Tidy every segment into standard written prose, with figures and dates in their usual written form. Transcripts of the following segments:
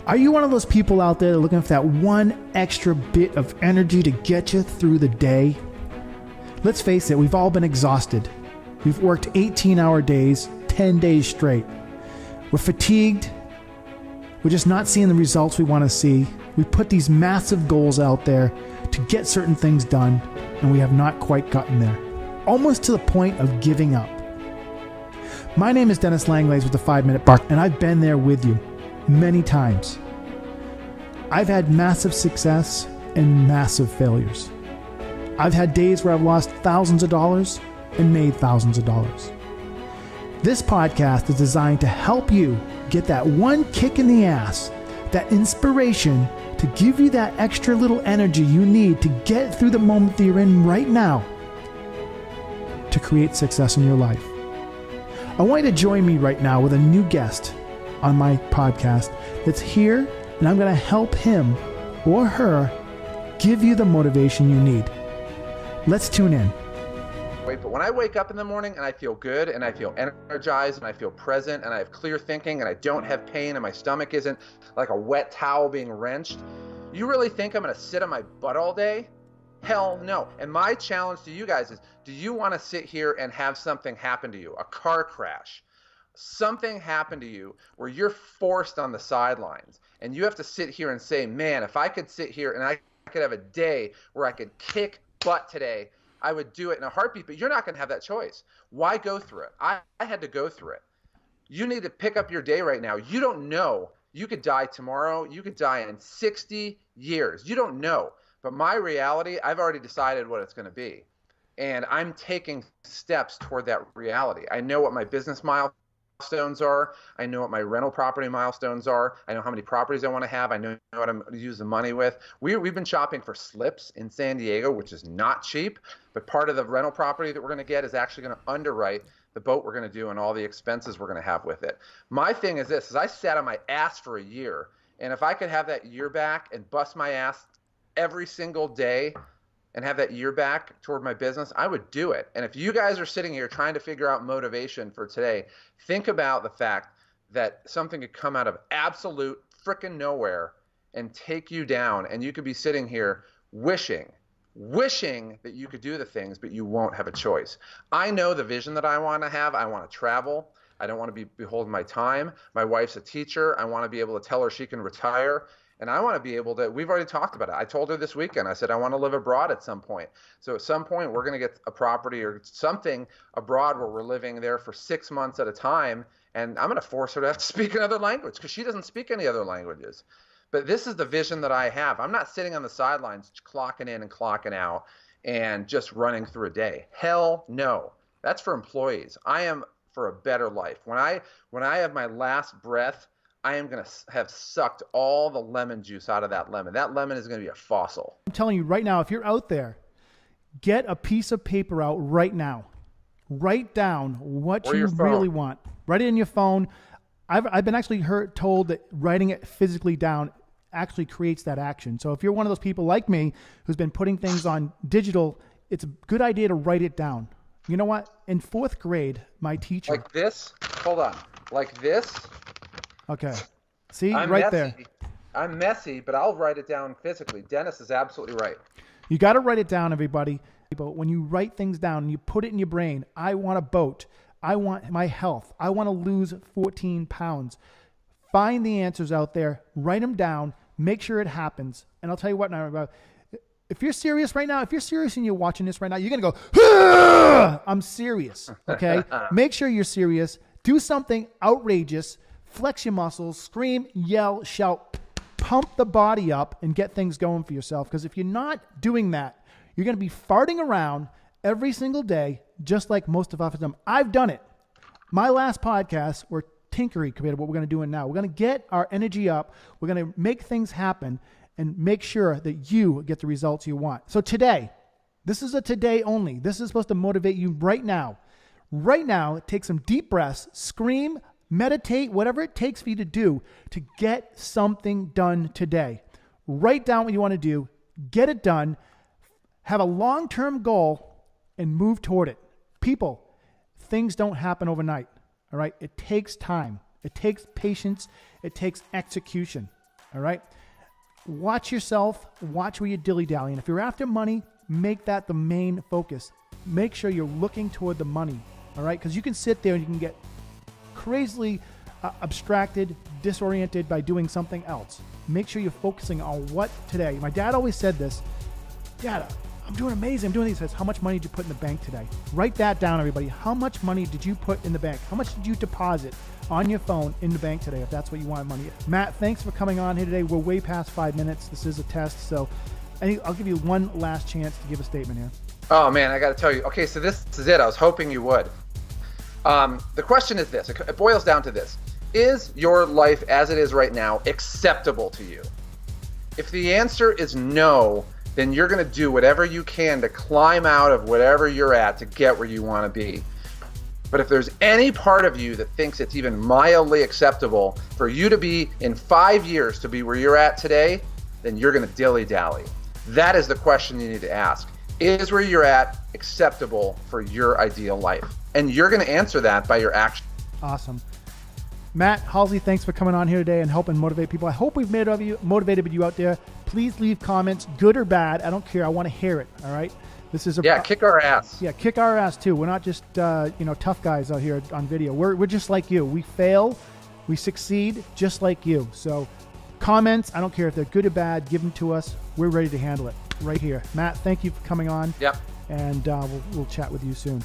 Are you one of those people out there looking for that one extra bit of energy to get you through the day? Let's face it, we've all been exhausted. We've worked 18-hour days, 10 days straight. We're fatigued. We're just not seeing the results we want to see. We put these massive goals out there to get certain things done, and we have not quite gotten there. Almost to the point of giving up. My name is Dennis Langlais with the 5-Minute Bark, and I've been there with you many times. I've had massive success and massive failures. I've had days where I've lost thousands of dollars and made thousands of dollars. This podcast is designed to help you get that one kick in the ass, that inspiration to give you that extra little energy you need to get through the moment that you're in right now to create success in your life. I want you to join me right now with a new guest on my podcast that's here, and I'm going to help him or her give you the motivation you need. Let's tune in. But when I wake up in the morning and I feel good and I feel energized and I feel present and I have clear thinking and I don't have pain and my stomach isn't like a wet towel being wrenched, you really think I'm going to sit on my butt all day? Hell no. And my challenge to you guys is, do you want to sit here and have something happen to you? A car crash, something happen to you where you're forced on the sidelines and you have to sit here and say, man, if I could sit here and I could have a day where I could kick butt today, I would do it in a heartbeat. But you're not going to have that choice. Why go through it? I had to go through it. You need to pick up your day right now. You don't know. You could die tomorrow. You could die in 60 years. You don't know. But my reality, I've already decided what it's going to be. And I'm taking steps toward that reality. I know what my business milestones are. I know what my rental property milestones are. I know how many properties I want to have. I know what I'm going to use the money with. We've been shopping for slips in San Diego, which is not cheap. But part of the rental property that we're going to get is actually going to underwrite the boat we're going to do and all the expenses we're going to have with it. My thing is this, is I sat on my ass for a year. And if I could have that year back and bust my ass every single day and have that year back toward my business, I would do it. And if you guys are sitting here trying to figure out motivation for today, think about the fact that something could come out of absolute frickin' nowhere and take you down. And you could be sitting here wishing that you could do the things, but you won't have a choice. I know the vision that I want to have. I want to travel. I don't want to be beholden my time. My wife's a teacher. I want to be able to tell her she can retire. And I want to be able to, we've already talked about it. I told her this weekend, I said, I want to live abroad at some point. So at some point, we're going to get a property or something abroad where we're living there for 6 months at a time. And I'm going to force her to have to speak another language because she doesn't speak any other languages. But this is the vision that I have. I'm not sitting on the sidelines clocking in and clocking out and just running through a day. Hell no. That's for employees. I am for a better life. When I have my last breath, I am going to have sucked all the lemon juice out of that lemon. That lemon is going to be a fossil. I'm telling you right now, if you're out there, get a piece of paper out right now. Write down what you really want. Write it in your phone. I've been actually told that writing it physically down actually creates that action. So if you're one of those people like me who's been putting things on digital, it's a good idea to write it down. You know what? In 4th grade, my teacher... Like this? Hold on. Like this? Okay. See, I'm right messy. there. I'm messy, but I'll write it down physically. Dennis is absolutely right. You got to write it down, everybody. When you write things down and you put it in your brain, I want a boat. I want my health. I want to lose 14 pounds. Find the answers out there. Write them down. Make sure it happens. And I'll tell you what now, if you're serious right now, if you're serious and you're watching this right now, you're going to go, ah! I'm serious, okay? Make sure you're serious. Do something outrageous. Flex your muscles. Scream, yell, shout. Pump the body up and get things going for yourself. Because if you're not doing that, you're going to be farting around every single day, just like most of us have done. I've done it. My last podcast, we're tinkering compared to what we're going to do now. We're going to get our energy up. We're going to make things happen and make sure that you get the results you want. So today, this is a today only. This is supposed to motivate you right now. Right now, take some deep breaths, scream, meditate, whatever it takes for you to do to get something done today. Write down what you want to do, get it done, have a long-term goal, and move toward it. People, things don't happen overnight, all right? It takes time. It takes patience. It takes execution. All right. Watch yourself. Watch where you're dilly-dallying. If you're after money, make that the main focus. Make sure you're looking toward the money. All right. Because you can sit there and you can get crazily abstracted, disoriented by doing something else. Make sure you're focusing on what today. My dad always said this. Dad, I'm doing amazing. I'm doing these. He says, how much money did you put in the bank today? Write that down, everybody. How much money did you put in the bank? How much did you deposit on your phone in the bank today, if that's what you want money? Matt, thanks for coming on here today. We're way past 5 minutes. This is a test, so I'll give you one last chance to give a statement here. Oh, man, I got to tell you. Okay, so this is it. I was hoping you would. The question is this. It boils down to this. Is your life as it is right now acceptable to you? If the answer is no, then you're going to do whatever you can to climb out of whatever you're at to get where you want to be. But if there's any part of you that thinks it's even mildly acceptable for you to be in 5 years to be where you're at today, then you're going to dilly-dally. That is the question you need to ask. Is where you're at acceptable for your ideal life? And you're going to answer that by your action. Awesome. Matt, Hallisy, thanks for coming on here today and helping motivate people. I hope we've motivated you out there. Please leave comments, good or bad. I don't care. I want to hear it. All right. This is kick our ass. Yeah, kick our ass too. We're not just tough guys out here on video. We're just like you. We fail, we succeed, just like you. So, comments. I don't care if they're good or bad. Give them to us. We're ready to handle it right here. Matt, thank you for coming on. Yep. And we'll chat with you soon.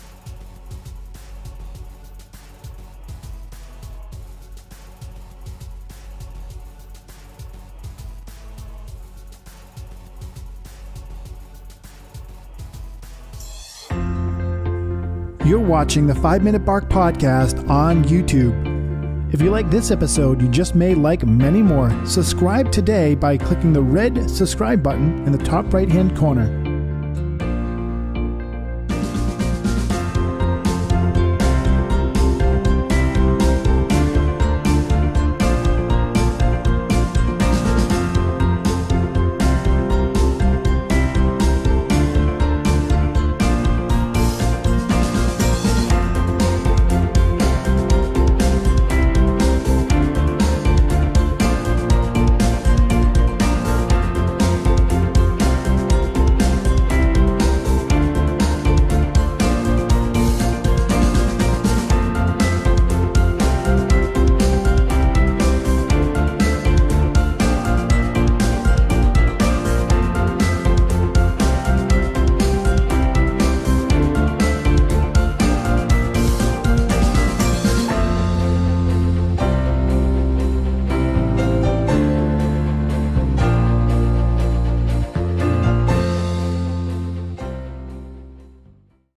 You're watching the 5 Minute Bark Podcast on YouTube. If you like this episode, you just may like many more. Subscribe today by clicking the red subscribe button in the top right-hand corner.